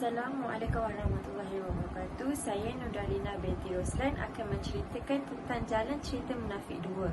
Assalamualaikum warahmatullahi wabarakatuh. Saya Nurdalina binti Roslan akan menceritakan tentang jalan cerita Munafik 2.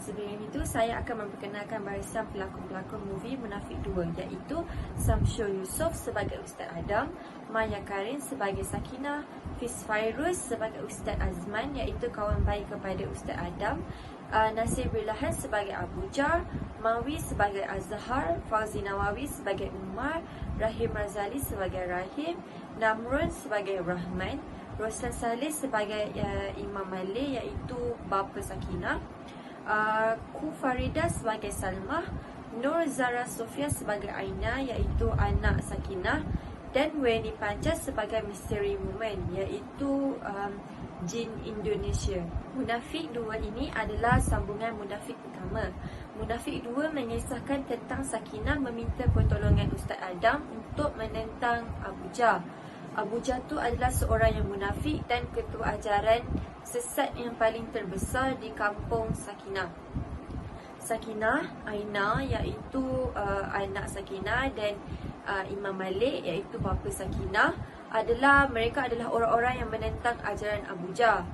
Sebelum itu, saya akan memperkenalkan barisan pelakon-pelakon movie Munafik 2, iaitu Samsyul Yusof sebagai Ustaz Adam, Maya Karin sebagai Sakinah, Fiz Fairuz sebagai Ustaz Azman, iaitu kawan baik kepada Ustaz Adam, Nasir Bilahan sebagai Abu Jar, Mawi sebagai Azhar, Fauzi Nawawi sebagai Umar, Rahim Razali sebagai Rahim, Namrun sebagai Rahman, Roslan Saleh sebagai Imam Malik, iaitu bapa Sakinah, Ku Farida sebagai Salmah, Nur Zara Sofia sebagai Aina, iaitu anak Sakinah, dan Weni Panca sebagai Misteri Woman, iaitu Jin Indonesia. Munafik 2 ini adalah sambungan Munafik pertama. Munafik 2 mengisahkan tentang Sakinah meminta pertolongan Ustaz Adam untuk menentang Abu Jar. Abu Jar tu adalah seorang yang munafik dan ketua ajaran sesat yang paling terbesar di kampung Sakinah. Sakinah, Aina, iaitu anak Sakinah, dan Imam Malik, iaitu bapa Sakinah, mereka adalah orang-orang yang menentang ajaran Abu Jar.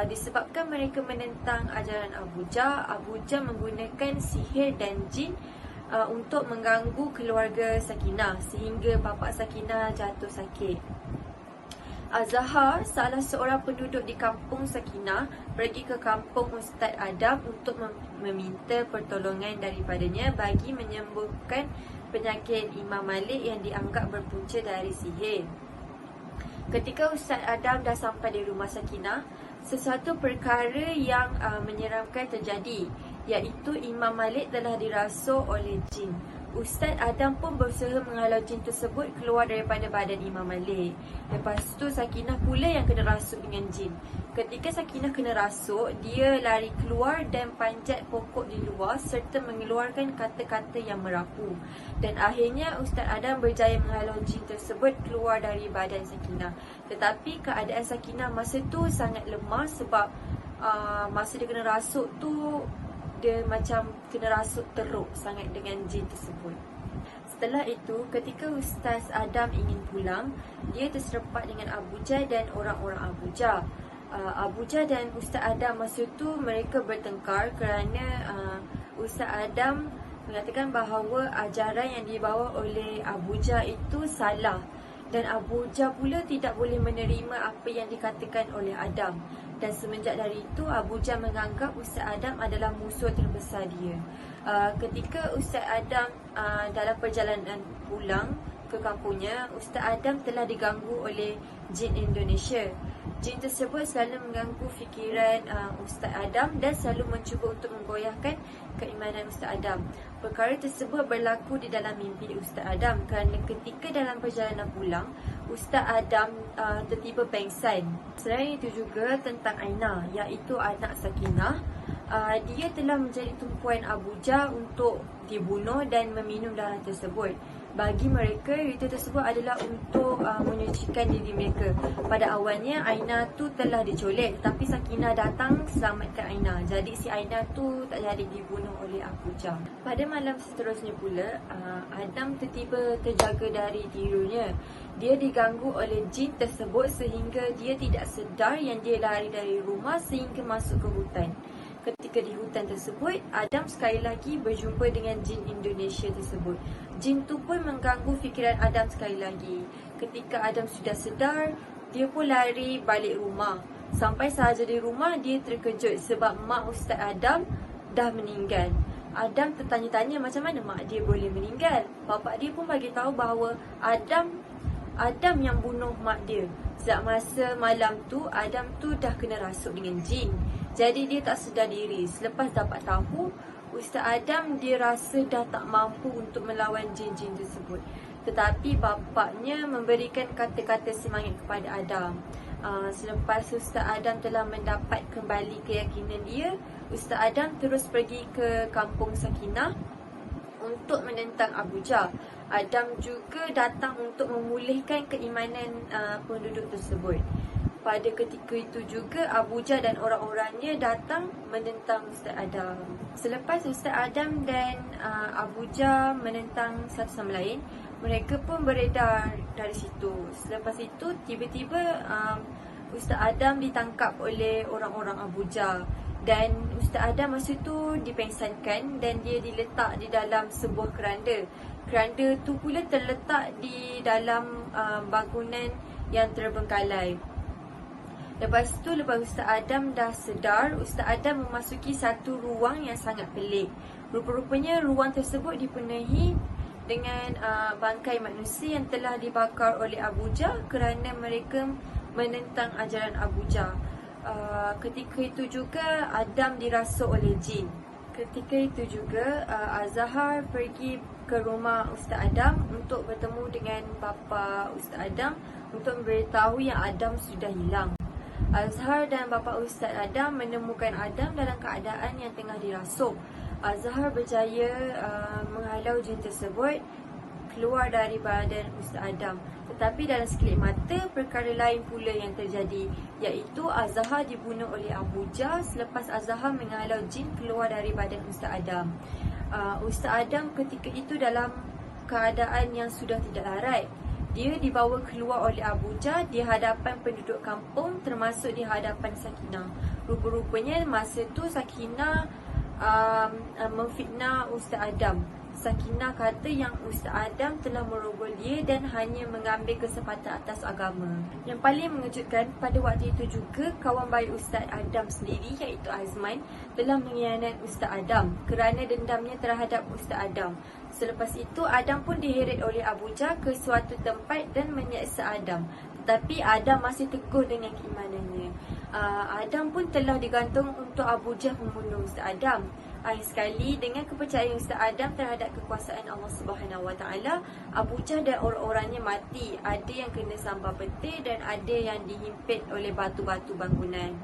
Disebabkan mereka menentang ajaran Abu Jar menggunakan sihir dan jin untuk mengganggu keluarga Sakinah sehingga bapa Sakinah jatuh sakit. Azhar, salah seorang penduduk di kampung Sakinah, pergi ke kampung Ustaz Adam untuk meminta pertolongan daripadanya bagi menyembuhkan penyakit Imam Malik yang dianggap berpunca dari sihir. Ketika Ustaz Adam dah sampai di rumah Sakinah, sesuatu perkara yang menyeramkan terjadi, iaitu Imam Malik telah dirasuk oleh jin. Ustaz Adam pun berusaha menghalau jin tersebut keluar daripada badan Imam Malik. Lepas tu Sakinah pula yang kena rasuk dengan jin. Ketika Sakinah kena rasuk, dia lari keluar dan panjat pokok di luar serta mengeluarkan kata-kata yang merapu. Dan akhirnya Ustaz Adam berjaya menghalau jin tersebut keluar dari badan Sakinah. Tetapi keadaan Sakinah masa tu sangat lemah sebab masa dia kena rasuk tu, dia macam kena rasuk teruk sangat dengan jin tersebut. Setelah itu, ketika Ustaz Adam ingin pulang, dia terserempak dengan Abu Jar dan orang-orang Abu Jar. Abu Jar dan Ustaz Adam masa tu mereka bertengkar kerana Ustaz Adam mengatakan bahawa ajaran yang dibawa oleh Abu Jar itu salah, dan Abu Jar pula tidak boleh menerima apa yang dikatakan oleh Adam. Dan semenjak dari itu, Abu Jar menganggap Ustaz Adam adalah musuh terbesar dia. Ketika Ustaz Adam dalam perjalanan pulang ke kampungnya, Ustaz Adam telah diganggu oleh jin Indonesia. Jin tersebut selalu mengganggu fikiran Ustaz Adam dan selalu mencuba untuk menggoyahkan keimanan Ustaz Adam. Perkara tersebut berlaku di dalam mimpi Ustaz Adam kerana ketika dalam perjalanan pulang, Ustaz Adam tertiba pengsan. Selain itu juga tentang Aina, iaitu anak Sakinah. Dia telah menjadi tumpuan Abu Jar untuk dibunuh dan meminum darah tersebut. Bagi mereka, ritual tersebut adalah untuk menyucikan diri mereka. Pada awalnya, Aina tu telah dicolek, tapi Sakinah datang selamatkan Aina. Jadi si Aina tu tak jadi dibunuh oleh Abu Jar. Pada malam seterusnya pula, Adam tiba-tiba terjaga dari tidurnya. Dia diganggu oleh jin tersebut sehingga dia tidak sedar yang dia lari dari rumah sehingga masuk ke hutan. Ketika di hutan tersebut, Adam sekali lagi berjumpa dengan jin Indonesia tersebut. Jin tu pun mengganggu fikiran Adam sekali lagi. Ketika Adam sudah sedar, dia pun lari balik rumah. Sampai sahaja di rumah, dia terkejut sebab mak Ustaz Adam dah meninggal. Adam tertanya-tanya macam mana mak dia boleh meninggal. Bapa dia pun bagi tahu bahawa Adam yang bunuh mak dia. Sejak masa malam tu, Adam tu dah kena rasuk dengan jin. Jadi dia tak sedar diri. Selepas dapat tahu, Ustaz Adam dia rasa dah tak mampu untuk melawan jin-jin tersebut. Tetapi bapaknya memberikan kata-kata semangat kepada Adam. Selepas Ustaz Adam telah mendapat kembali keyakinan dia, Ustaz Adam terus pergi ke kampung Sakinah untuk menentang Abu Jar. Adam juga datang untuk memulihkan keimanan penduduk tersebut. Pada ketika itu juga, Abu Jar dan orang-orangnya datang menentang Ustaz Adam. Selepas Ustaz Adam dan Abu Jar menentang satu sama lain, Mereka pun beredar dari situ. Selepas itu tiba-tiba Ustaz Adam ditangkap oleh orang-orang Abuja. Dan Ustaz Adam masa tu dipengsankan dan dia diletak di dalam sebuah keranda. Keranda tu pula terletak di dalam bangunan yang terbengkalai. Lepas Ustaz Adam dah sedar, Ustaz Adam memasuki satu ruang yang sangat pelik. Rupa-rupanya ruang tersebut dipenuhi dengan bangkai manusia yang telah dibakar oleh Abuja kerana mereka menentang ajaran Abuja. Ketika itu juga Adam dirasuk oleh jin. Ketika itu juga Azhar pergi ke rumah Ustaz Adam untuk bertemu dengan bapa Ustaz Adam untuk memberitahu yang Adam sudah hilang. Azhar dan bapa Ustaz Adam menemukan Adam dalam keadaan yang tengah dirasuk. Azhar berjaya menghalau jin tersebut keluar dari badan Ustaz Adam. Tetapi dalam sekelip mata, perkara lain pula yang terjadi, iaitu Azhar dibunuh oleh Abuja selepas Azhar menghalau jin keluar dari badan Ustaz Adam. Ustaz Adam ketika itu dalam keadaan yang sudah tidak larat. Dia dibawa keluar oleh Abuja di hadapan penduduk kampung, termasuk di hadapan Sakinah. Rupa-rupanya masa tu Sakinah memfitnah Ustaz Adam. Sakinah kata yang Ustaz Adam telah merogol dia dan hanya mengambil kesempatan atas agama. Yang paling mengejutkan, pada waktu itu juga kawan baik Ustaz Adam sendiri iaitu Azman telah mengkhianat Ustaz Adam kerana dendamnya terhadap Ustaz Adam. Selepas itu Adam pun diheret oleh Abuja ke suatu tempat dan menyeksa Adam. Tetapi Adam masih teguh dengan keimanannya. Adam pun telah digantung untuk Abuja membunuh Ustaz Adam. Akhir sekali, dengan kepercayaan Ustaz Adam terhadap kekuasaan Allah Subhanahu Wa Taala, Abuja dan orang-orangnya mati. Ada yang kena sambar petir dan ada yang dihimpit oleh batu-batu bangunan.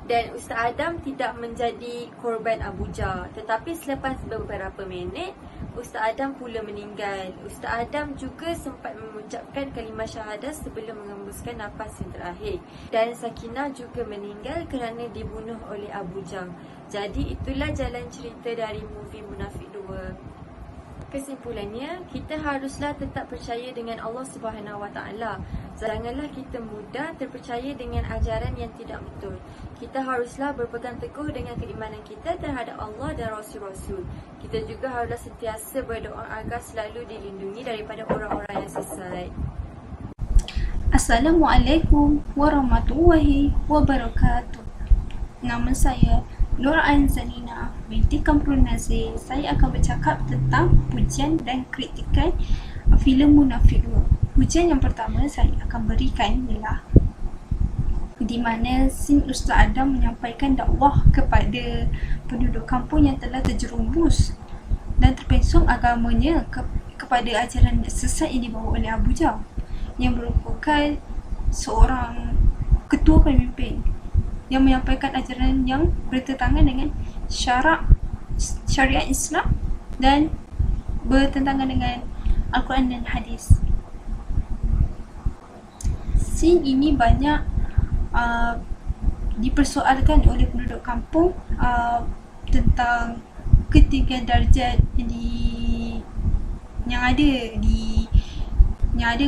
Dan Ustaz Adam tidak menjadi korban Abuja. Tetapi selepas beberapa minit, Ustaz Adam pula meninggal. Ustaz Adam juga sempat mengucapkan kalimah syahadah sebelum mengembuskan nafas yang terakhir. Dan Sakinah juga meninggal kerana dibunuh oleh Abuja. Jadi itulah jalan cerita dari movie Munafik 2. Kesimpulannya, kita haruslah tetap percaya dengan Allah Subhanahu Wa Taala. Janganlah kita mudah terpercaya dengan ajaran yang tidak betul. Kita haruslah berpegang teguh dengan keimanan kita terhadap Allah dan Rasul-Rasul. Kita juga haruslah sentiasa berdoa agar selalu dilindungi daripada orang-orang yang sesat. Assalamualaikum warahmatullahi wabarakatuh. Nama saya Nur Anzalina binti Kamrul Nazir. Saya akan bercakap tentang pujian dan kritikan filem Munafik 2. Pujian yang pertama saya akan berikan ialah di mana sin Ustaz Adam menyampaikan dakwah kepada penduduk kampung yang telah terjerumus dan terpensung agamanya kepada ajaran sesat yang dibawa oleh Abuja, yang merupakan seorang ketua pemimpin yang menyampaikan ajaran yang bertentangan dengan syariat Islam dan bertentangan dengan Al-Quran dan Hadis. Scene ini banyak dipersoalkan oleh penduduk kampung tentang ketinggian darjat yang ada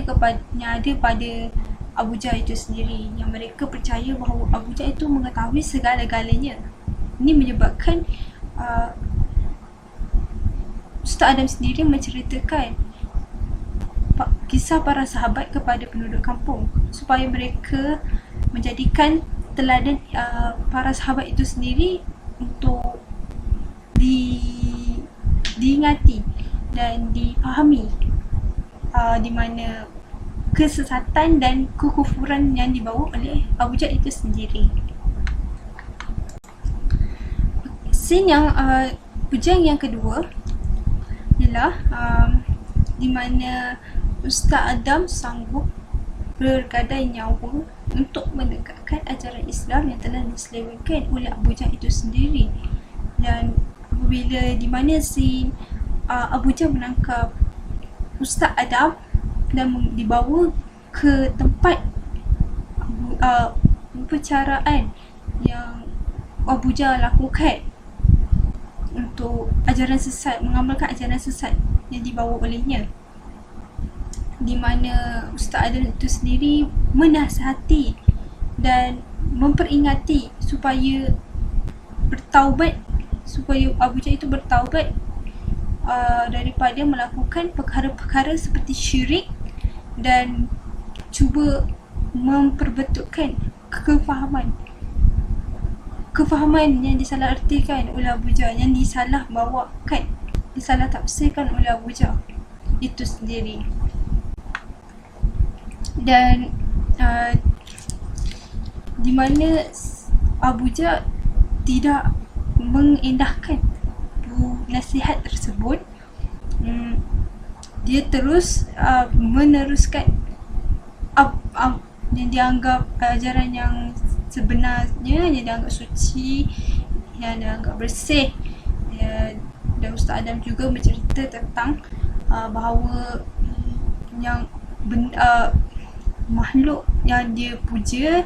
pada Abuja itu sendiri, yang mereka percaya bahawa Abuja itu mengetahui segala-galanya. Ini menyebabkan Ustaz Adam sendiri menceritakan kisah para sahabat kepada penduduk kampung supaya mereka menjadikan teladan para sahabat itu sendiri untuk diingati dan dipahami di mana kesesatan dan kekufuran yang dibawa oleh Abuja itu sendiri. Scene yang pujian yang kedua ialah di mana Ustaz Adam sanggup bergadai nyawa untuk menegakkan ajaran Islam yang telah diselewengkan oleh Abuja itu sendiri. Dan apabila di mana scene Abuja menangkap Ustaz Adam dan dibawa ke tempat percaraan yang Abuja lakukan untuk ajaran sesat, mengamalkan ajaran sesat yang dibawa olehnya. di mana Ustaz Adam itu sendiri menasihati dan memperingati supaya bertaubat, supaya Abu Jahal itu bertaubat daripada melakukan perkara-perkara seperti syirik dan cuba memperbetulkan kefahaman yang disalahartikan oleh Abu Jahal, yang disalah bawakan, disalah tafsirkan oleh Abu Jahal itu sendiri. Dan di mana Abu Jahal tidak mengendahkan nasihat tersebut, dia terus meneruskan yang dianggap ajaran yang sebenarnya, yang dianggap suci, yang dianggap bersih. Dan Ustaz Adam juga bercerita tentang bahawa yang makhluk yang dia puja,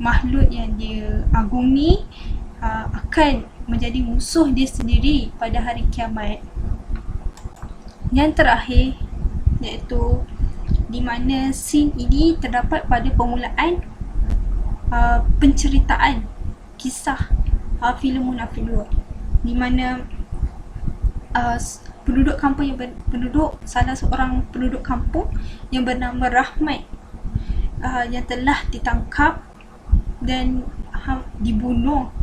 makhluk yang dia agumi akan menjadi musuh dia sendiri pada hari kiamat. Yang terakhir, iaitu di mana scene ini terdapat pada permulaan penceritaan kisah filem Munafik 2, di mana penduduk kampung salah seorang penduduk kampung yang bernama Rahmat yang telah ditangkap dan dibunuh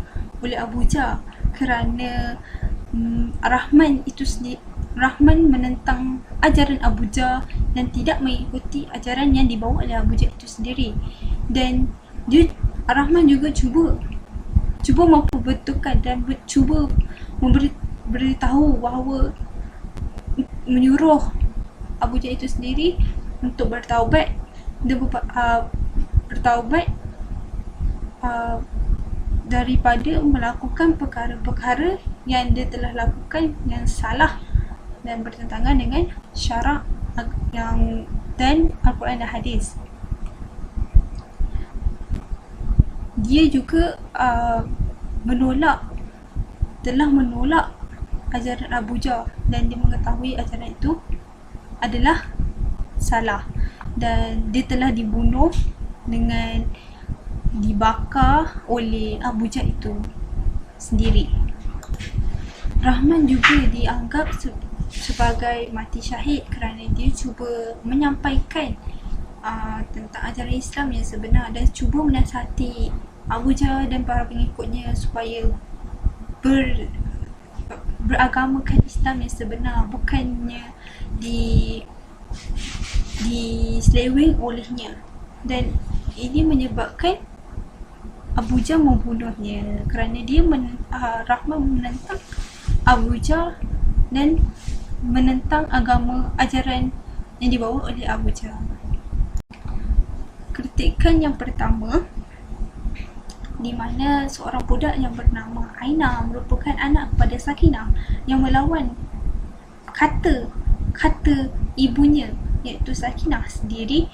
oleh Abu Jahal kerana Rahman menentang ajaran Abu Jahal dan tidak mengikuti ajaran yang dibawa oleh Abu Jahal itu sendiri. Dan Rahman juga cuba memperbetulkan dan cuba memberitahu bahawa menyuruh Abu Jahal itu sendiri untuk bertaubat dan daripada melakukan perkara-perkara yang dia telah lakukan yang salah dan bertentangan dengan syarak dan Al-Quran dan Hadis. Dia juga telah menolak ajaran Abu Jahal dan dia mengetahui ajaran itu adalah salah, dan dia telah dibunuh dengan dibakar oleh Abu Jahal itu sendiri. Rahman juga dianggap sebagai mati syahid kerana dia cuba menyampaikan tentang ajaran Islam yang sebenar dan cuba menasihati Abu Jahal dan para pengikutnya supaya beragamakan Islam yang sebenar, bukannya diseleweng olehnya. Dan ini menyebabkan Abu Jahal membunuhnya kerana dia Rahman menentang Abu Jahal dan menentang ajaran yang dibawa oleh Abu Jahal. Kritikan yang pertama, di mana seorang budak yang bernama Aina merupakan anak kepada Sakinah yang melawan kata ibunya, iaitu Sakinah sendiri,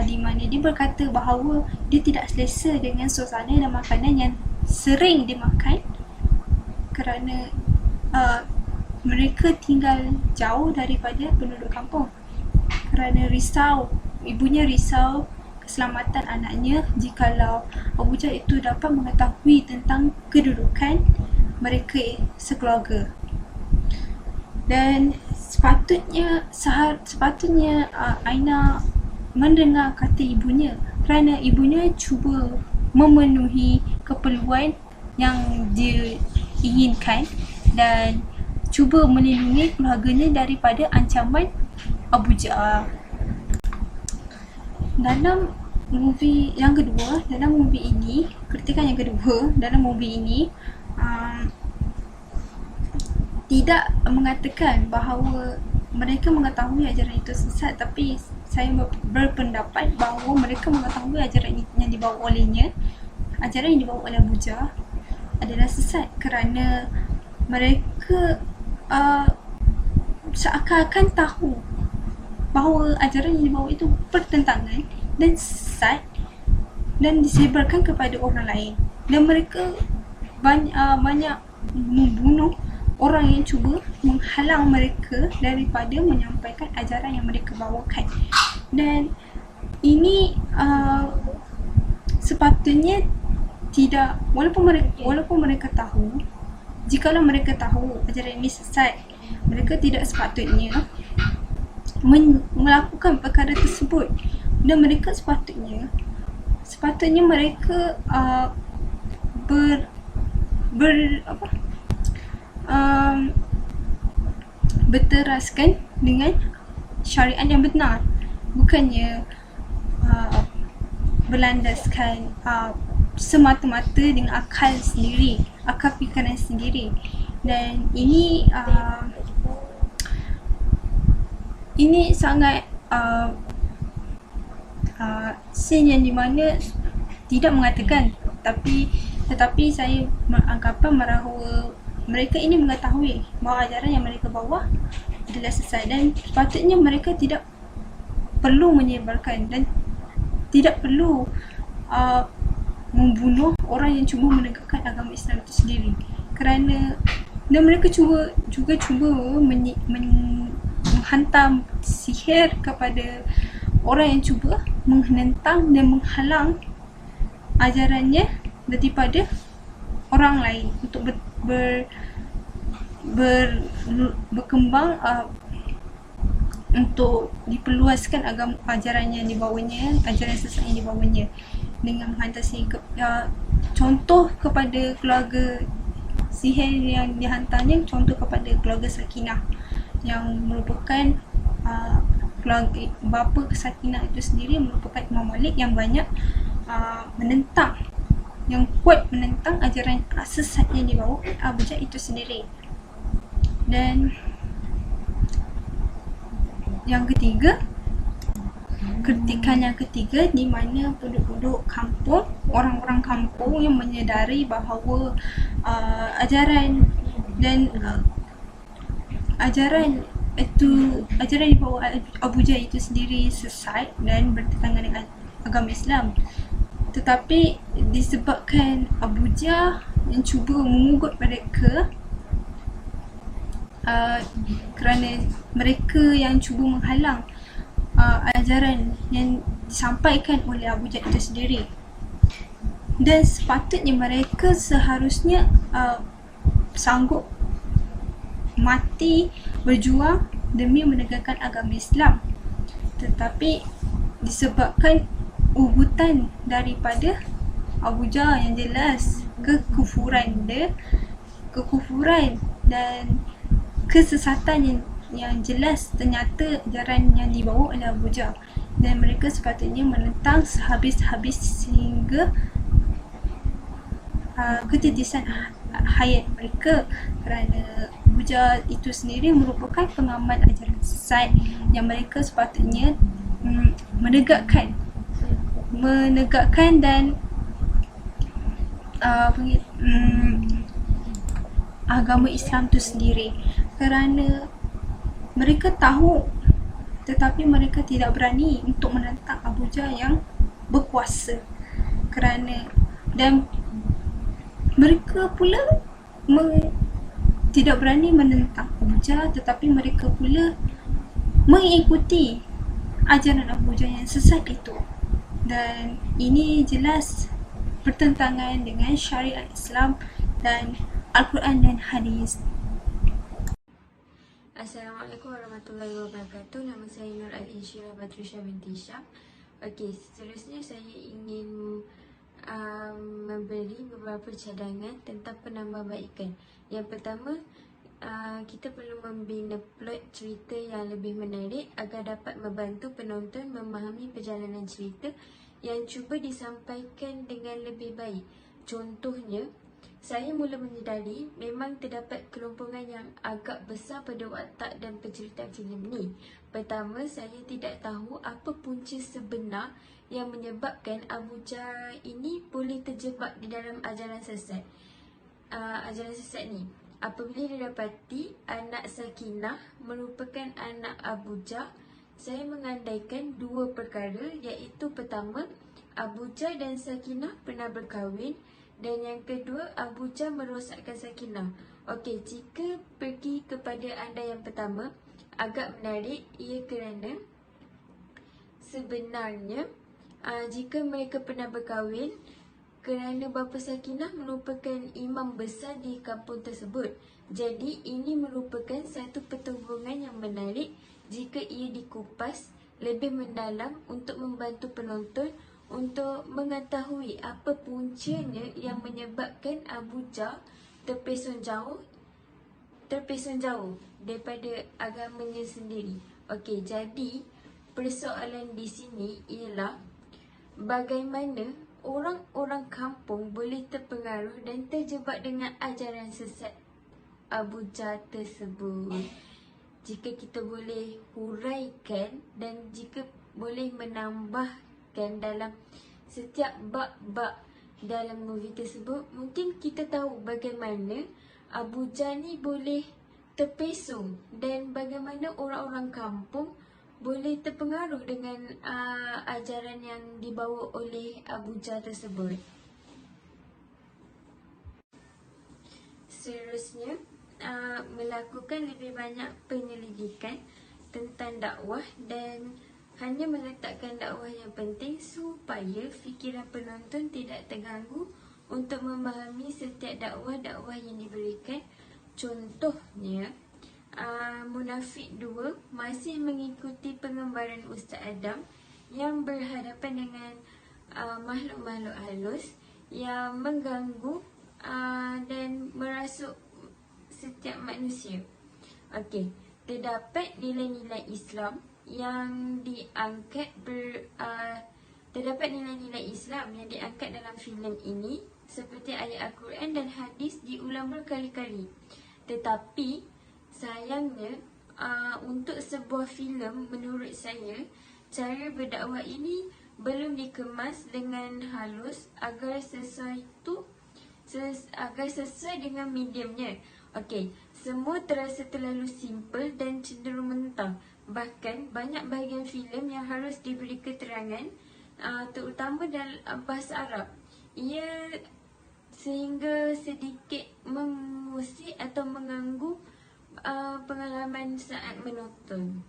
di mana dia berkata bahawa dia tidak selesa dengan suasana dan makanan yang sering dimakan kerana mereka tinggal jauh daripada penduduk kampung. Kerana ibunya risau keselamatan anaknya jikalau Abu Jahal itu dapat mengetahui tentang kedudukan mereka sekeluarga. Dan sepatutnya Aina mendengar kata ibunya kerana ibunya cuba memenuhi keperluan yang dia inginkan dan cuba melindungi keluarganya daripada ancaman Abu Jahal. Dalam movie yang kedua, kritikan yang kedua dalam movie ini tidak mengatakan bahawa mereka mengetahui ajaran itu sesat, tapi saya berpendapat bahawa mereka mengetahui ajaran yang dibawa olehnya, ajaran yang dibawa oleh Abu Jahal adalah sesat kerana mereka seakan-akan tahu bahawa ajaran yang dibawa itu bertentangan dan sesat dan disebarkan kepada orang lain, dan mereka banyak membunuh orang yang cuba menghalang mereka daripada menyampaikan ajaran yang mereka bawakan. Dan ini sepatutnya tidak, walaupun mereka tahu, jikalau mereka tahu ajaran ini sesat, mereka tidak sepatutnya melakukan perkara tersebut. Dan mereka sepatutnya mereka berteraskan dengan syariat yang benar, bukannya berlandaskan semata-mata dengan akal sendiri, akal fikiran sendiri. Dan ini sangat sin yang dimana tidak mengatakan, tetapi saya beranggapan bahawa mereka ini mengetahui bahawa ajaran yang mereka bawa adalah sesat, dan sepatutnya mereka tidak perlu menyebarkan dan tidak perlu membunuh orang yang cuba menegakkan agama Islam itu sendiri. Kerana dan mereka cuba menghantam sihir kepada orang yang cuba menentang dan menghalang ajarannya daripada orang lain untuk berkembang, untuk diperluaskan agama ajaran yang dibawanya, ajaran sesat yang dibawanya, dengan menghantar sihir contoh kepada keluarga sihir yang dihantarnya, contoh kepada keluarga Sakinah yang merupakan keluarga bapa Sakinah itu sendiri merupakan Imam Malik yang banyak menentang, yang kuat menentang ajaran sesat yang dibawa Abu Jahl itu sendiri. Dan yang ketiga, kritikan yang ketiga, di mana penduduk kampung, orang-orang kampung yang menyedari bahawa ajaran yang dibawa Abu Jahl itu sendiri sesat dan bertentangan dengan agama Islam. Tetapi disebabkan Abu Jahl yang cuba mengugut mereka, kerana mereka yang cuba menghalang ajaran yang disampaikan oleh Abu Jahl itu sendiri, dan sepatutnya mereka seharusnya sanggup mati berjuang demi menegakkan agama Islam. Tetapi disebabkan ugutan daripada Abu Jahl yang jelas kekufuran dan kesesatan yang jelas, ternyata ajaran yang dibawa oleh Abu Jahl, dan mereka sepatutnya menentang sehabis-habis sehingga ketitisan hayat mereka, kerana Abu Jahl itu sendiri merupakan pengamal ajaran sesat yang mereka sepatutnya menegakkan dan agama Islam itu sendiri. Kerana mereka tahu, tetapi mereka tidak berani untuk menentang Abu Jahl yang berkuasa, dan mereka pula tidak berani menentang Abu Jahl, tetapi mereka pula mengikuti ajaran Abu Jahl yang sesat itu. Dan ini jelas bertentangan dengan syariat Islam dan Al-Quran dan hadis. Assalamualaikum warahmatullahi wabarakatuh. Nama saya Nur Al-Insyirah Batrisha binti Syam. Okey, seterusnya saya ingin memberi beberapa cadangan tentang penambahbaikan. Yang pertama, kita perlu membina plot cerita yang lebih menarik agar dapat membantu penonton memahami perjalanan cerita yang cuba disampaikan dengan lebih baik. Contohnya, saya mula menyedari memang terdapat kelompongan yang agak besar pada watak dan penceritaan filem ni. Pertama, saya tidak tahu apa punca sebenar yang menyebabkan Abu Jahl ini boleh terjebak di dalam ajaran sesat. Ajaran sesat ni, apabila didapati anak Sakinah merupakan anak Abu Jahl, saya mengandaikan dua perkara, iaitu pertama, Abu Jahl dan Sakinah pernah berkahwin, Dan yang kedua, Abu Jahl merosakkan Sakinah. Okey, jika pergi kepada anda yang pertama, agak menarik ia kerana sebenarnya jika mereka pernah berkahwin, kerana bapa Sakinah merupakan imam besar di kampung tersebut. Jadi ini merupakan satu perhubungan yang menarik jika ia dikupas lebih mendalam untuk membantu penonton untuk mengetahui apa puncanya yang menyebabkan Abu Jahl terpesong jauh daripada agamanya sendiri. Okey, jadi persoalan di sini ialah bagaimana orang-orang kampung boleh terpengaruh dan terjebak dengan ajaran sesat Abu Jahl tersebut. Jika kita boleh huraikan dan jika boleh menambahkan dalam setiap bab-bab dalam movie tersebut, mungkin kita tahu bagaimana Abu Jahl ni boleh terpesong dan bagaimana orang-orang kampung boleh terpengaruh dengan ajaran yang dibawa oleh Abu Jahl tersebut. Seterusnya, melakukan lebih banyak penyelidikan tentang dakwah dan hanya meletakkan dakwah yang penting supaya fikiran penonton tidak terganggu untuk memahami setiap dakwah-dakwah yang diberikan. Contohnya, Munafik 2 masih mengikuti pengembaraan Ustaz Adam yang berhadapan dengan makhluk-makhluk halus yang mengganggu dan merasuk setiap manusia. Okey, terdapat nilai-nilai Islam yang diangkat dalam filem ini seperti ayat Al-Quran dan hadis diulang berkali-kali. Tetapi sayangnya untuk sebuah filem, menurut saya cara berdakwah ini belum dikemas dengan halus agar sesuai dengan mediumnya. Okey, semua terasa terlalu simple dan cenderung mentah. Bahkan banyak bahagian filem yang harus diberi keterangan terutama dalam bahasa Arab. Ia sehingga sedikit mengusik atau mengganggu pengalaman saat menonton.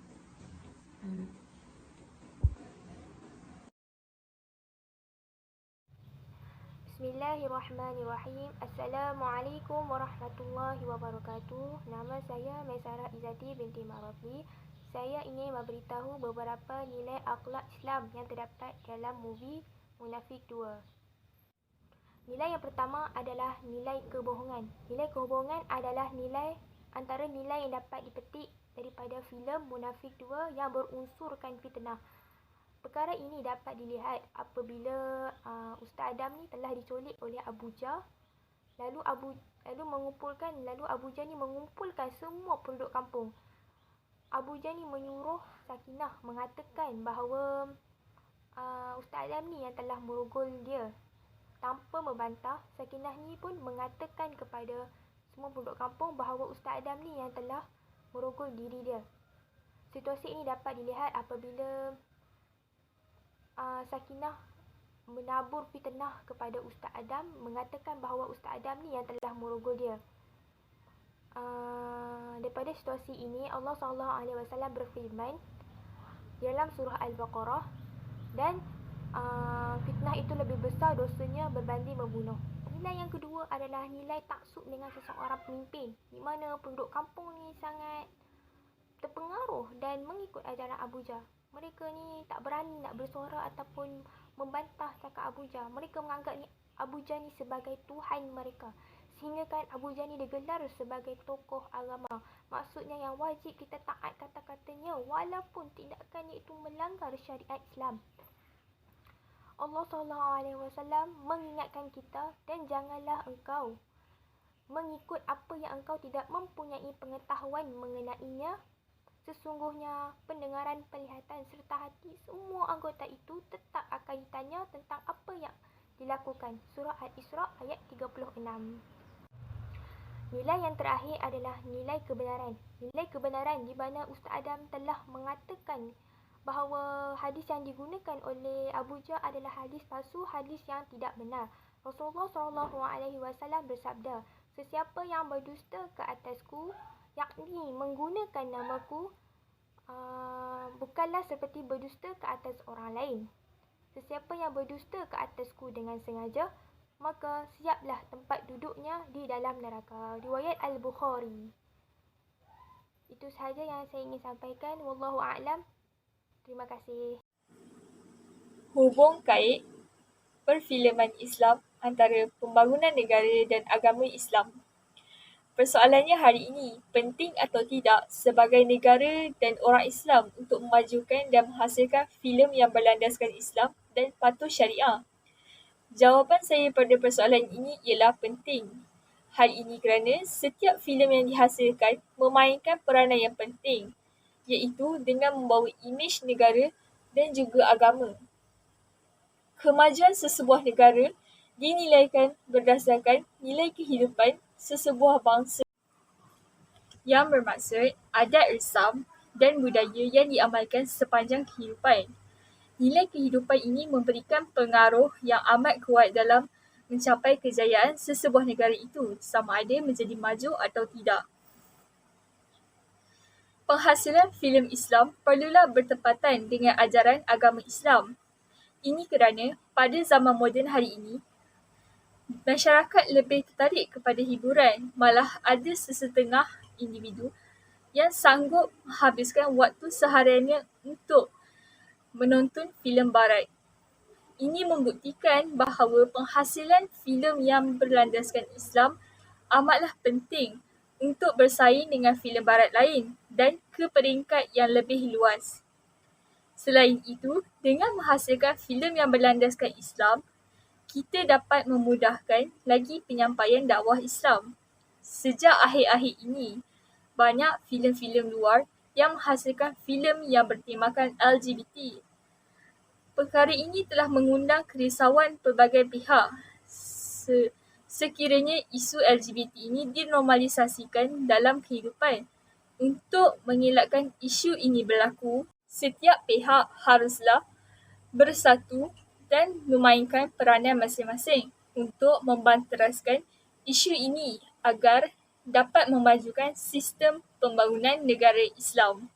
Bismillahirrahmanirrahim. Assalamualaikum warahmatullahi wabarakatuh. Nama saya Maisarah Izzati binti Marafi. Saya ingin memberitahu beberapa nilai akhlak Islam yang terdapat dalam movie Munafik 2. Nilai yang pertama adalah nilai kebohongan. Nilai kebohongan adalah antara nilai yang dapat dipetik daripada filem Munafik 2 yang berunsurkan fitnah. Perkara ini dapat dilihat apabila Ustaz Adam ni telah diculik oleh Abu Jahl. Lalu Abu Jahl ni mengumpulkan semua penduduk kampung. Abu Jahl ni menyuruh Sakinah mengatakan bahawa Ustaz Adam ni yang telah merogol dia. Tanpa membantah, Sakinah ni pun mengatakan kepada semua penduduk kampung bahawa Ustaz Adam ni yang telah merogol diri dia. Situasi ini dapat dilihat apabila Sakinah menabur fitnah kepada Ustaz Adam, mengatakan bahawa Ustaz Adam ni yang telah merogol dia. Daripada situasi ini, Allah SAW berfirman dalam surah Al-Baqarah, dan fitnah itu lebih besar dosanya berbanding membunuh. Nilai yang kedua adalah nilai taksub dengan seseorang pemimpin, di mana penduduk kampung ni sangat terpengaruh dan mengikut ajaran Abu Jahl. Mereka ni tak berani nak bersuara ataupun membantah cakap Abu Jahl. Mereka menganggap Abu Jahl ni sebagai Tuhan mereka. Sehingga kan Abu Jahl ni digelar sebagai tokoh agama. Maksudnya yang wajib kita taat kata-katanya walaupun tindakannya itu melanggar syariat Islam. Allah SAW mengingatkan kita, dan janganlah engkau mengikut apa yang engkau tidak mempunyai pengetahuan mengenainya. Sesungguhnya pendengaran, penglihatan serta hati semua anggota itu tetap akan ditanya tentang apa yang dilakukan. Surah Al-Isra ayat 36. Nilai yang terakhir adalah nilai kebenaran. Nilai kebenaran di mana Ustaz Adam telah mengatakan bahawa hadis yang digunakan oleh Abu Jahl adalah hadis palsu, hadis yang tidak benar. Rasulullah SAW bersabda, "Sesiapa yang berdusta ke atasku, yakni menggunakan namaku, bukanlah seperti berdusta ke atas orang lain. Sesiapa yang berdusta ke atasku dengan sengaja, maka siaplah tempat duduknya di dalam neraka." Riwayat Al-Bukhari. Itu sahaja yang saya ingin sampaikan. Wallahu a'lam. Terima kasih. Hubung kait perfilman Islam antara pembangunan negara dan agama Islam. Persoalannya hari ini, penting atau tidak sebagai negara dan orang Islam untuk memajukan dan menghasilkan filem yang berlandaskan Islam dan patuh syariah? Jawapan saya pada persoalan ini ialah penting. Hal ini kerana setiap filem yang dihasilkan memainkan peranan yang penting, iaitu dengan membawa imej negara dan juga agama. Kemajuan sesebuah negara dinilaikan berdasarkan nilai kehidupan sesebuah bangsa yang bermaksud adat resam dan budaya yang diamalkan sepanjang kehidupan. Nilai kehidupan ini memberikan pengaruh yang amat kuat dalam mencapai kejayaan sesebuah negara itu, sama ada menjadi maju atau tidak. Penghasilan filem Islam perlulah bertepatan dengan ajaran agama Islam. Ini kerana pada zaman moden hari ini, masyarakat lebih tertarik kepada hiburan, malah ada sesetengah individu yang sanggup menghabiskan waktu sehariannya untuk menonton filem barat. Ini membuktikan bahawa penghasilan filem yang berlandaskan Islam amatlah penting untuk bersaing dengan filem barat lain dan ke peringkat yang lebih luas. Selain itu, dengan menghasilkan filem yang berlandaskan Islam, kita dapat memudahkan lagi penyampaian dakwah Islam. Sejak akhir-akhir ini, banyak filem-filem luar yang menghasilkan filem yang bertemakan LGBT. Perkara ini telah mengundang kerisauan pelbagai pihak sekiranya isu LGBT ini dinormalisasikan dalam kehidupan. Untuk mengelakkan isu ini berlaku, setiap pihak haruslah bersatu dan memainkan peranan masing-masing untuk membanteraskan isu ini agar dapat memajukan sistem pembangunan negara Islam.